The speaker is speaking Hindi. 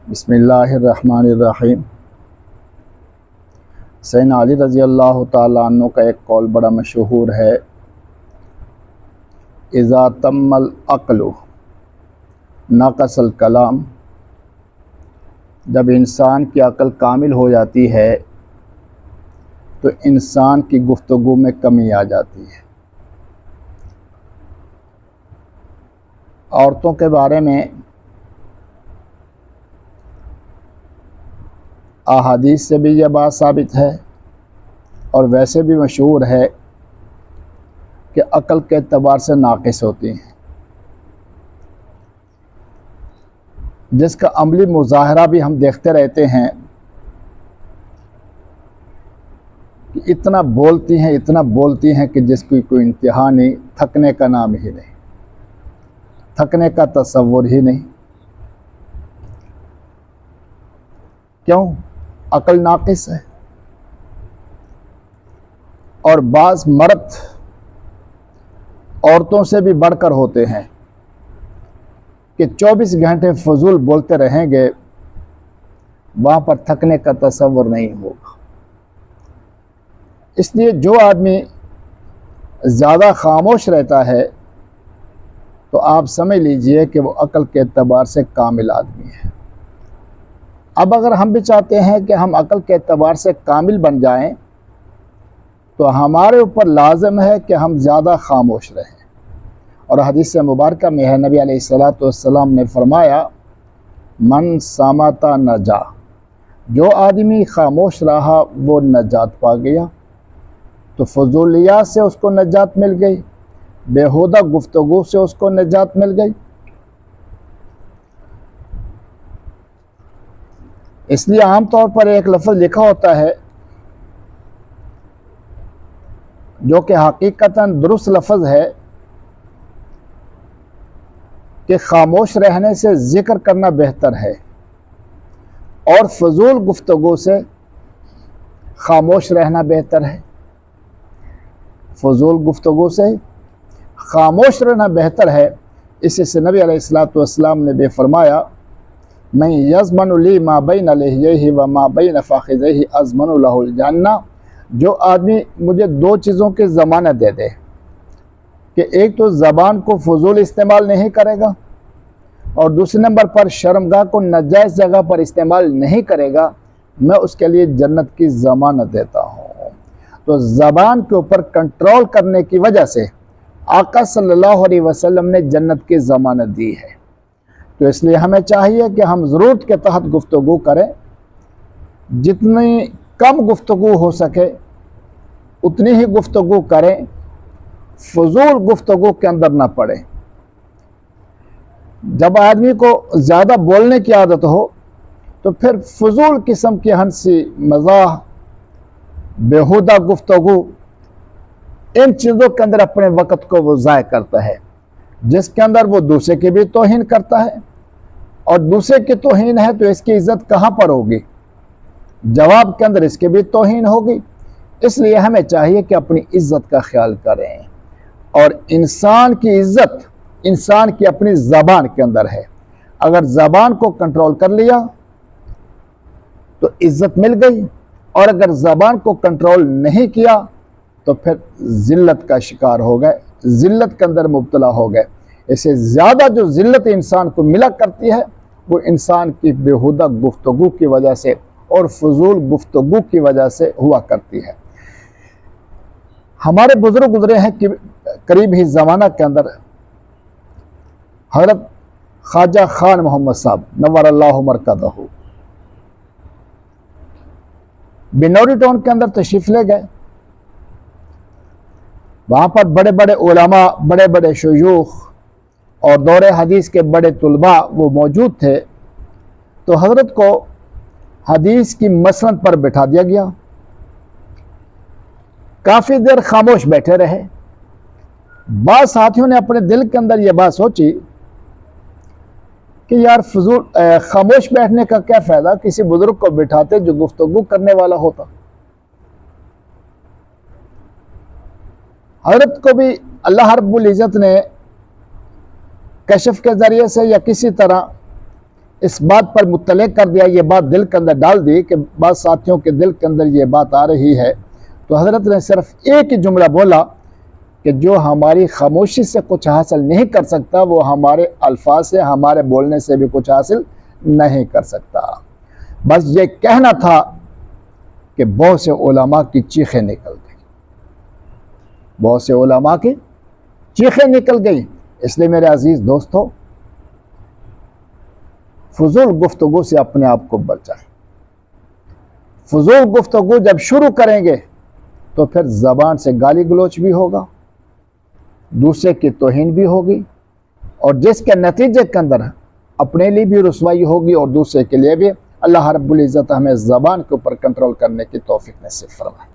बिस्मिल्लाहिर्रहमानिर्रहीम। सैयदना अली रज़ी अल्लाह ताला अन्हु का एक कौल बड़ा मशहूर है, इज़ा तम्मल अक़्लु नक़सल कलाम। जब इंसान की अक़ल कामिल हो जाती है तो इंसान की गुफ्तगू में कमी आ जाती है। औरतों के बारे में अहादीस से भी यह बात साबित है और वैसे भी मशहूर है कि अक़ल के एतबार से नाक़िस होती हैं, जिसका अमली मुज़ाहरा भी हम देखते रहते हैं कि इतना बोलती हैं कि जिसकी कोई इंतहा नहीं, थकने का नाम ही नहीं, थकने का तसव्वुर ही नहीं। क्यों? अक़ल नाक़िस है। और बाज़ मर्द औरतों से भी बढ़कर होते हैं कि 24 घंटे फजूल बोलते रहेंगे, वहाँ पर थकने का तसव्वुर नहीं होगा। इसलिए जो आदमी ज़्यादा खामोश रहता है तो आप समझ लीजिए कि वो अक़ल के एतबार से कामिल आदमी है। अब अगर हम भी चाहते हैं कि हम अक़ल के एतबार से कामिल बन जाएं तो हमारे ऊपर लाज़िम है कि हम ज़्यादा खामोश रहें। और हदीस मुबारक में है, नबी अलैहिस्सलातु वस्सलाम ने फरमाया, मन सामाता नजा। जो आदमी खामोश रहा वो नजात पा गया। तो फजूलियात से उसको नजात मिल गई, बेहुदा गुफ्तगू से उसको नजात मिल गई। इसलिए आम तौर पर एक लफ्ज़ लिखा होता है जो कि हकीकतन दुरुस्त लफ्ज़ है कि खामोश रहने से ज़िक्र करना बेहतर है और फजूल गुफ्तगू से खामोश रहना बेहतर है। फजूल गुफ्तगू से खामोश रहना बेहतर है। इससे नबी अलैहिस्सलातु वस्सलाम ने भी फरमाया, मैं यज़मनु ली मा बैन लिह्यैहि व मा बैन फ़ख़िज़ैहि अज़मनु लहुल जन्नह। जो आदमी मुझे दो चीज़ों की ज़मानत दे दे कि एक तो ज़बान को फजूल इस्तेमाल नहीं करेगा और दूसरे नंबर पर शर्मगाह को नाजायज़ जगह पर इस्तेमाल नहीं करेगा, मैं उसके लिए जन्नत की ज़मानत देता हूँ। तो ज़बान के ऊपर कंट्रोल करने की वजह से आका सल्लल्लाहु अलैहि वसल्लम ने जन्नत की ज़मानत दी है। तो इसलिए हमें चाहिए कि हम ज़रूरत के तहत गुफ्तगू करें, जितनी कम गुफ्तगू हो सके उतनी ही गुफ्तगू करें, फजूल गुफ्तगू के अंदर ना पड़े। जब आदमी को ज़्यादा बोलने की आदत हो तो फिर फजूल किस्म की हंसी मज़ाह, बेहुदा गुफ्तगू, इन चीज़ों के अंदर अपने वक़्त को वो ज़ाय करता है, जिसके अंदर वो दूसरे की भी तौहीन करता है। और दूसरे की तौहीन है तो इसकी इज़्ज़त कहाँ पर होगी? जवाब के अंदर इसकी भी तौहीन होगी। इसलिए हमें चाहिए कि अपनी इज़्ज़त का ख्याल करें। और इंसान की इज़्ज़त इंसान की अपनी ज़बान के अंदर है। अगर ज़बान को कंट्रोल कर लिया तो इज़्ज़त मिल गई, और अगर ज़बान को कंट्रोल नहीं किया तो फिर ज़िल्लत का शिकार हो गए, ज़िल्लत के अंदर मुब्तला हो गए। इससे ज़्यादा जो ज़िल्लत इंसान को मिला करती है वो इंसान की बेहुदा गुफ्तगू की वजह से और फजूल गुफ्तगू की वजह से हुआ करती है। हमारे बुजुर्ग गुजरे हैं कि करीब ही ज़माना के अंदर हज़रत ख्वाजा खान मोहम्मद साहब नव्वरल्लाहु मरकज़हू बिनौरी टाउन के अंदर तशरीफ़ ले गए। वहाँ पर बड़े बड़े उलमा, बड़े बड़े शयूख और दौरे हदीस के बड़े तुलबा वो मौजूद थे। तो हज़रत को हदीस की मसनद पर बिठा दिया गया। काफ़ी देर खामोश बैठे रहे। बाद साथियों ने अपने दिल के अंदर ये बात सोची कि यार फजूल खामोश बैठने का क्या फ़ायदा, किसी बुज़ुर्ग को बिठाते जो गुफ्तगू करने वाला होता। हज़रत को भी अल्लाह रब्बुल इज़्ज़त ने कशफ के ज़रिए से या किसी तरह इस बात पर मुत्तले कर दिया, ये बात दिल के अंदर डाल दी कि बाद साथियों के दिल के अंदर ये बात आ रही है, तो हज़रत ने सिर्फ एक ही जुमला बोला कि जो हमारी खामोशी से कुछ हासिल नहीं कर सकता वो हमारे अल्फाज से, हमारे बोलने से भी कुछ हासिल नहीं कर सकता। बस ये कहना था कि बहुत से उलमा की चीखें निकल गई, बहुत से उलमा की चीखें निकल गई। इसलिए मेरे अजीज दोस्तों, फजूल गुफ्तगू से अपने आप को बचाएं। फजूल गुफ्तगू जब शुरू करेंगे तो फिर ज़बान से गाली गलोच भी होगा, दूसरे की तौहीन भी होगी, और जिसके नतीजे के अंदर अपने लिए भी रुसवाई होगी और दूसरे के लिए भी। अल्लाह रब्बुल इज़्ज़त हमें ज़बान के ऊपर कंट्रोल करने की तौफीक नसीब फरमाए।